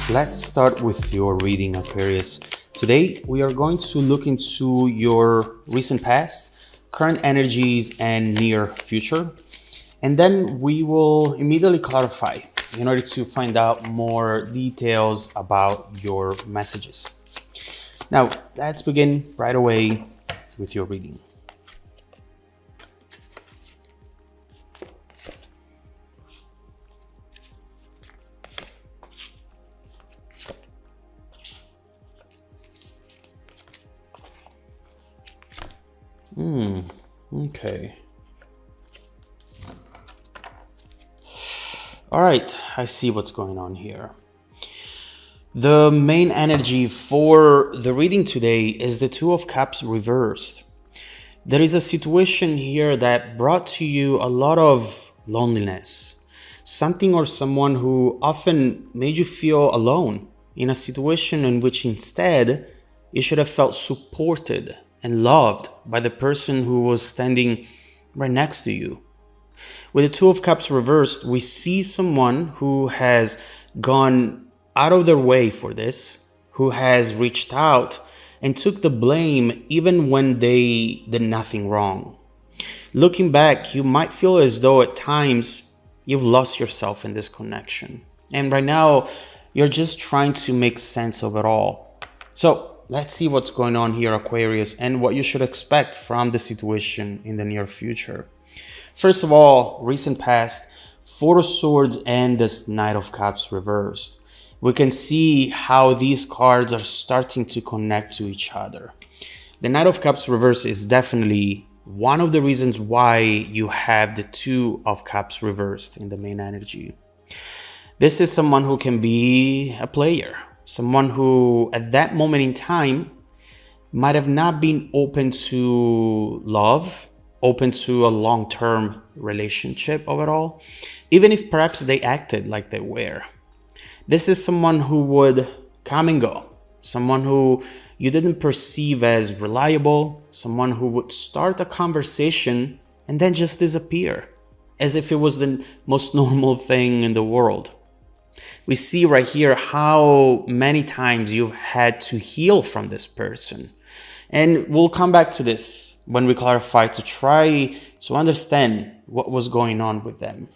Let's start with your reading, Aquarius. Today, we are going to look into your recent past, current energies, and near future. And then we will immediately clarify in order to find out more details about your messages. Now, let's begin right away with your reading. Okay. All right, I see what's going on here. The main energy for the reading today is the Two of Cups reversed. There is a situation here that brought to you a lot of loneliness. Something or someone who often made you feel alone in a situation in which instead you should have felt supported and loved by the person who was standing right next to you. With the Two of Cups reversed, we see someone who has gone out of their way for this, who has reached out and took the blame even when they did nothing wrong. Looking back, you might feel as though at times you've lost yourself in this connection. And right now, you're just trying to make sense of it all. So let's see what's going on here, Aquarius, and what you should expect from the situation in the near future. First of all, recent past, Four of Swords and this Knight of Cups reversed. We can see how these cards are starting to connect to each other. The Knight of Cups reversed is definitely one of the reasons why you have the Two of Cups reversed in the main energy. This is someone who can be a player, someone who at that moment in time might have not been open to love, open to a long-term relationship of it all, even if perhaps they acted like they were. This is someone who would come and go, someone who you didn't perceive as reliable, someone who would start a conversation and then just disappear, as if it was the most normal thing in the world. We see right here how many times you've had to heal from this person. And we'll come back to this when we clarify to try to understand what was going on with them.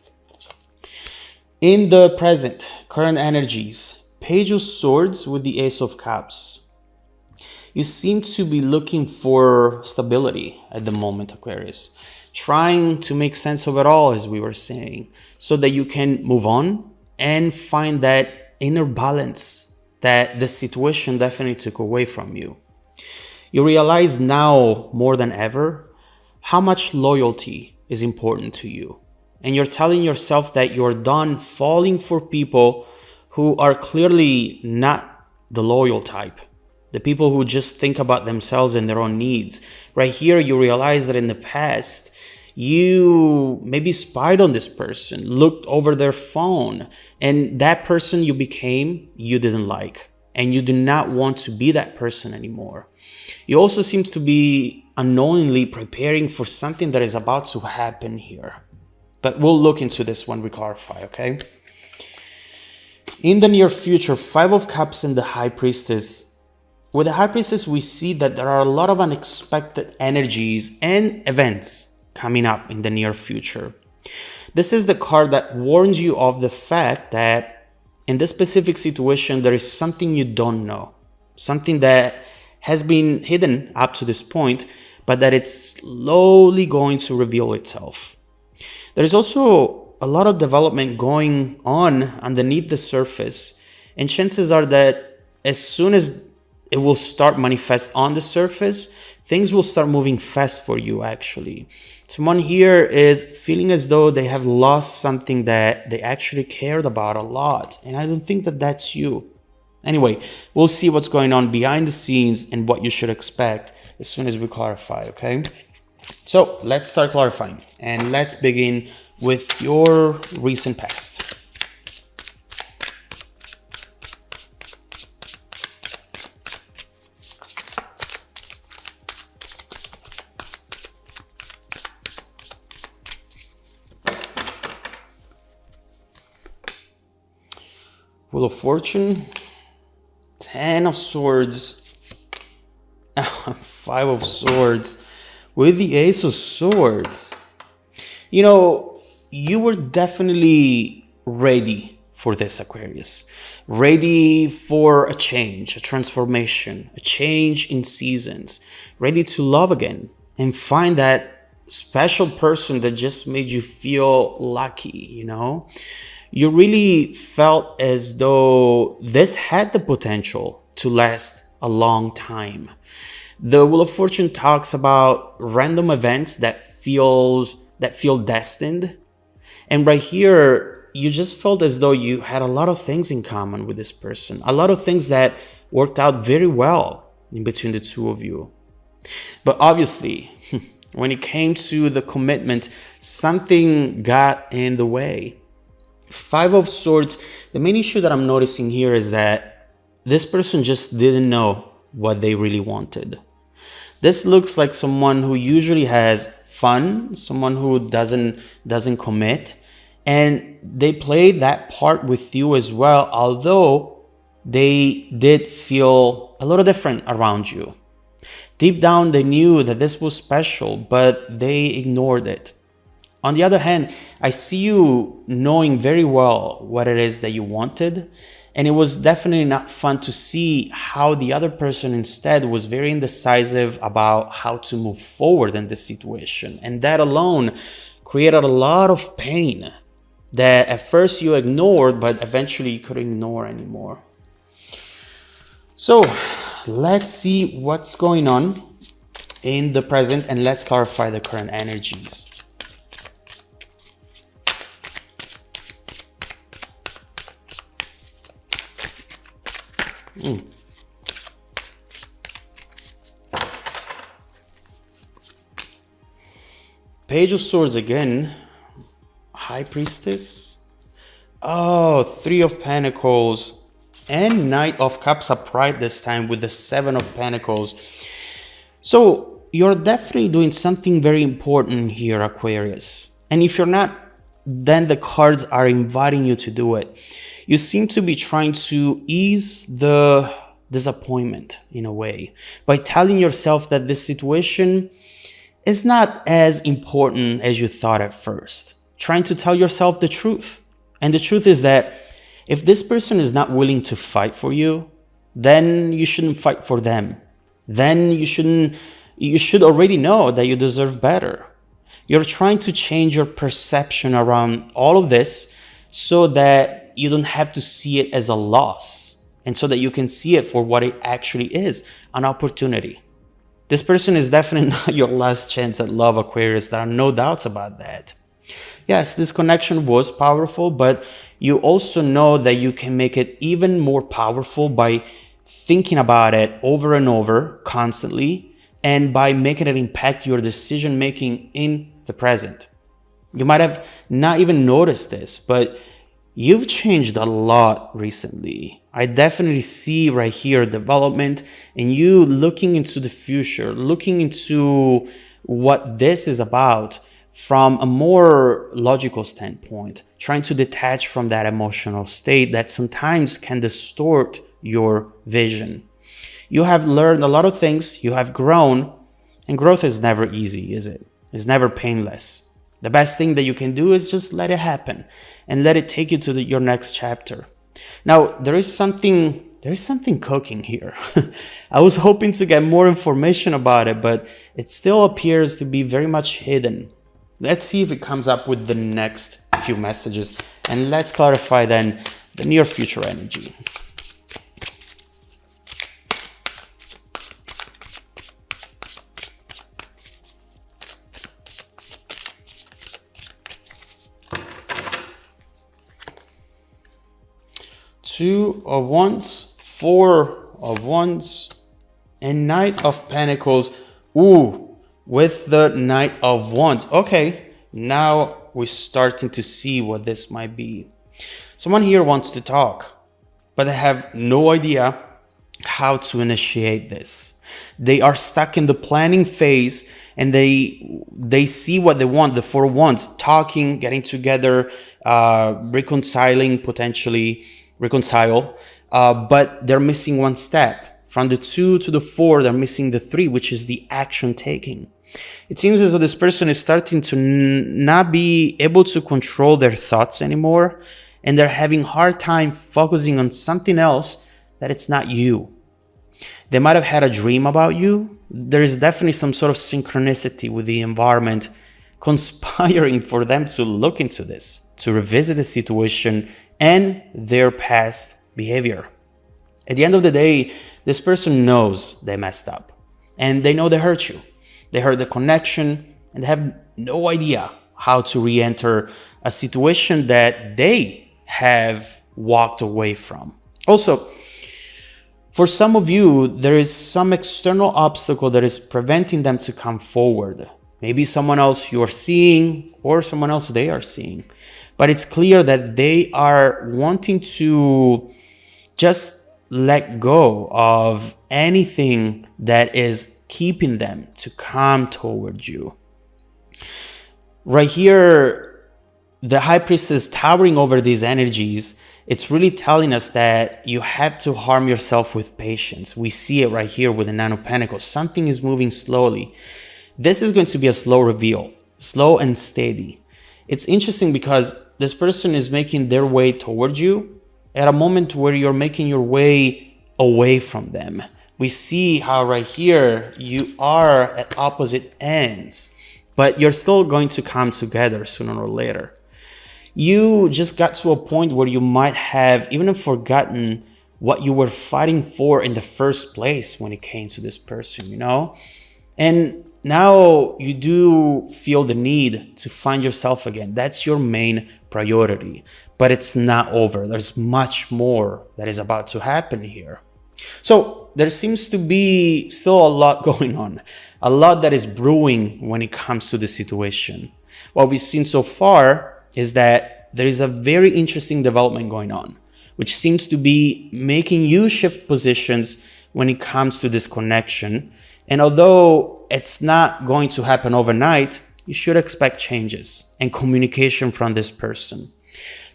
In the present, current energies, Page of Swords with the Ace of Cups. You seem to be looking for stability at the moment, Aquarius. Trying to make sense of it all, as we were saying, so that you can move on and find that inner balance that the situation definitely took away from you. You realize now more than ever how much loyalty is important to you. And you're telling yourself that you're done falling for people who are clearly not the loyal type. The people who just think about themselves and their own needs. Right here, you realize that in the past, you maybe spied on this person, looked over their phone, and that person you became, you didn't like. And you do not want to be that person anymore. You also seem to be unknowingly preparing for something that is about to happen here. But we'll look into this when we clarify, okay? In the near future, Five of Cups and the High Priestess. With the High Priestess, we see that there are a lot of unexpected energies and events coming up in the near future. This is the card that warns you of the fact that in this specific situation, there is something you don't know, something that has been hidden up to this point, but that it's slowly going to reveal itself. There is also a lot of development going on underneath the surface, and chances are that as soon as it will start manifest on the surface, things will start moving fast for you actually. Someone here is feeling as though they have lost something that they actually cared about a lot, and I don't think that that's you. Anyway, we'll see what's going on behind the scenes and what you should expect as soon as we clarify, okay? So let's start clarifying, and let's begin with your recent past. Wheel of Fortune, Ten of Swords, Five of Swords, with the Ace of Swords. You know, you were definitely ready for this, Aquarius. Ready for a change, a transformation, a change in seasons. Ready to love again and find that special person that just made you feel lucky, you know? You really felt as though this had the potential to last a long time. The Wheel of Fortune talks about random events that feel destined. And right here, you just felt as though you had a lot of things in common with this person. A lot of things that worked out very well in between the two of you. But obviously, when it came to the commitment, something got in the way. Five of Swords, the main issue that I'm noticing here is that this person just didn't know what they really wanted. This looks like someone who usually has fun, someone who doesn't commit, and they played that part with you as well, although they did feel a little different around you. Deep down, they knew that this was special, but they ignored it. On the other hand, I see you knowing very well what it is that you wanted, and it was definitely not fun to see how the other person instead was very indecisive about how to move forward in this situation. And that alone created a lot of pain that at first you ignored, but eventually you couldn't ignore anymore. So let's see what's going on in the present, and let's clarify the current energies. Page of Swords again. High Priestess. Oh, Three of Pentacles. And Knight of Cups upright this time with the Seven of Pentacles. So you're definitely doing something very important here, Aquarius. And if you're not, then the cards are inviting you to do it. You seem to be trying to ease the disappointment in a way by telling yourself that this situation is not as important as you thought at first. Trying to tell yourself the truth. And the truth is that if this person is not willing to fight for you, then you shouldn't fight for them. Then you should already know that you deserve better. You're trying to change your perception around all of this so that you don't have to see it as a loss, and so that you can see it for what it actually is, an opportunity. This person is definitely not your last chance at love, Aquarius. There are no doubts about that. Yes, this connection was powerful, but you also know that you can make it even more powerful by thinking about it over and over constantly, and by making it impact your decision making in the present. You might have not even noticed this, but you've changed a lot recently. I definitely see right here development in you looking into the future, looking into what this is about from a more logical standpoint, trying to detach from that emotional state that sometimes can distort your vision. You have learned a lot of things, you have grown, and growth is never easy, is it? It's never painless. The best thing that you can do is just let it happen and let it take you to your next chapter. Now, there is something cooking here. I was hoping to get more information about it, but it still appears to be very much hidden. Let's see if it comes up with the next few messages, and let's clarify then the near future energy. Two of Wands, Four of Wands, and Knight of Pentacles. Ooh, with the Knight of Wands. Okay, now we're starting to see what this might be. Someone here wants to talk, but they have no idea how to initiate this. They are stuck in the planning phase, and they see what they want, the Four of Wands, talking, getting together, reconciling, potentially reconcile, but they're missing one step. From the 2 to the 4, they're missing the 3, which is the action taking. It seems as though this person is starting to not be able to control their thoughts anymore, and they're having a hard time focusing on something else that it's not you. They might have had a dream about you. There is definitely some sort of synchronicity with the environment conspiring for them to look into this, to revisit the situation and their past behavior. At the end of the day, this person knows they messed up, and they know they hurt you. They hurt the connection, and they have no idea how to re-enter a situation that they have walked away from. Also, for some of you, there is some external obstacle that is preventing them to come forward. Maybe someone else you're seeing or someone else they are seeing. But it's clear that they are wanting to just let go of anything that is keeping them to come towards you. Right here, the High Priestess towering over these energies, it's really telling us that you have to harm yourself with patience. We see it right here with the Nine of Pentacles. Something is moving slowly. This is going to be a slow reveal, slow and steady. It's interesting because this person is making their way towards you at a moment where you're making your way away from them. We see how right here you are at opposite ends, but you're still going to come together sooner or later. You just got to a point where you might have even forgotten what you were fighting for in the first place when it came to this person, you know? And now you do feel the need to find yourself again. That's your main priority, but it's not over. There's much more that is about to happen here. So there seems to be still a lot going on, a lot that is brewing when it comes to the situation. What we've seen so far is that there is a very interesting development going on, which seems to be making you shift positions when it comes to this connection. And although it's not going to happen overnight, you should expect changes and communication from this person.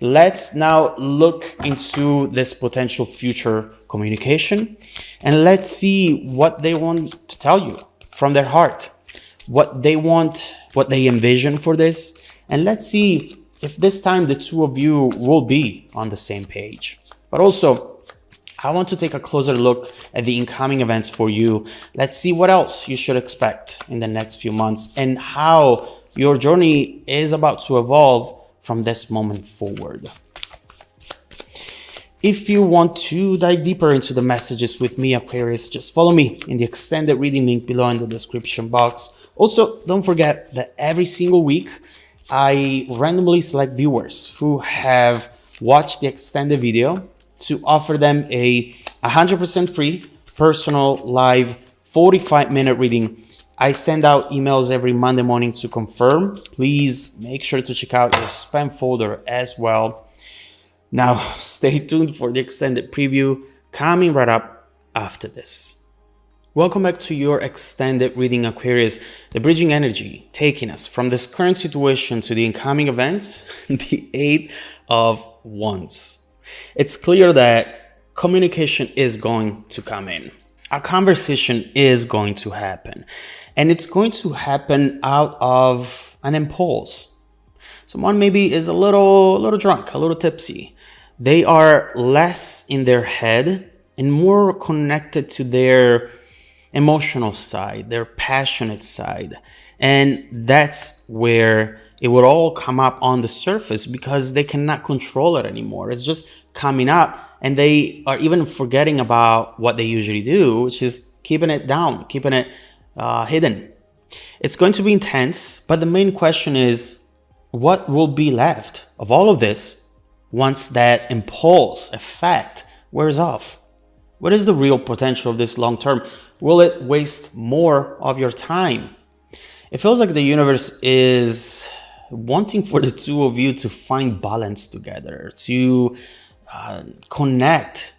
Let's now look into this potential future communication, and let's see what they want to tell you from their heart, what they want, what they envision for this, and let's see if this time the two of you will be on the same page. But also, I want to take a closer look at the incoming events for you. Let's see what else you should expect in the next few months and how your journey is about to evolve from this moment forward. If you want to dive deeper into the messages with me, Aquarius, just follow me in the extended reading link below in the description box. Also, don't forget that every single week, I randomly select viewers who have watched the extended video to offer them a 100% free personal live 45-minute reading. I send out emails every Monday morning to confirm. Please make sure to check out your spam folder as well. Now, stay tuned for the extended preview coming right up after this. Welcome back to your extended reading, Aquarius. The bridging energy taking us from this current situation to the incoming events, the Eight of Wands. It's clear that communication is going to come in. A conversation is going to happen. And it's going to happen out of an impulse. Someone maybe is a little drunk, a little tipsy. They are less in their head and more connected to their emotional side, their passionate side. And that's where it would all come up on the surface because they cannot control it anymore. It's just coming up, and they are even forgetting about what they usually do, which is keeping it down, keeping it hidden. It's going to be intense, but the main question is, what will be left of all of this once that impulse effect wears off? What is the real potential of this long term? Will it waste more of your time? It feels like the universe is wanting for the two of you to find balance together, to connect.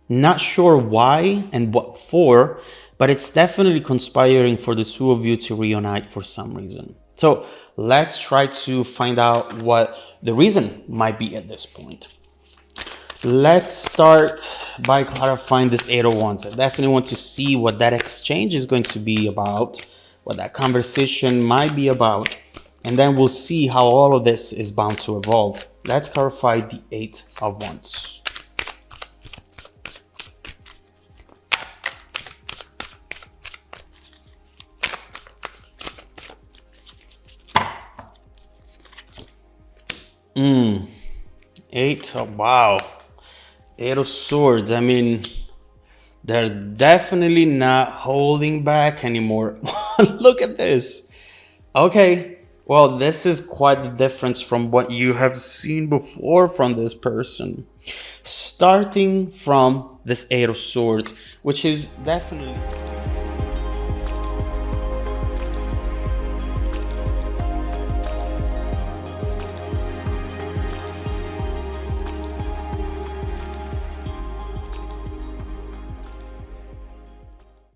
Not sure why and what for, but it's definitely conspiring for the two of you to reunite for some reason. So let's try to find out what the reason might be at this point. Let's start by clarifying this Eight of Wands. I definitely want to see what that exchange is going to be about, what that conversation might be about, and then we'll see how all of this is bound to evolve. Let's clarify the Eight of Wands. Wow. Eight of Swords. I mean, they're definitely not holding back anymore. Look at this. Okay. Well, this is quite the difference from what you have seen before from this person. Starting from this Eight of Swords, which is definitely...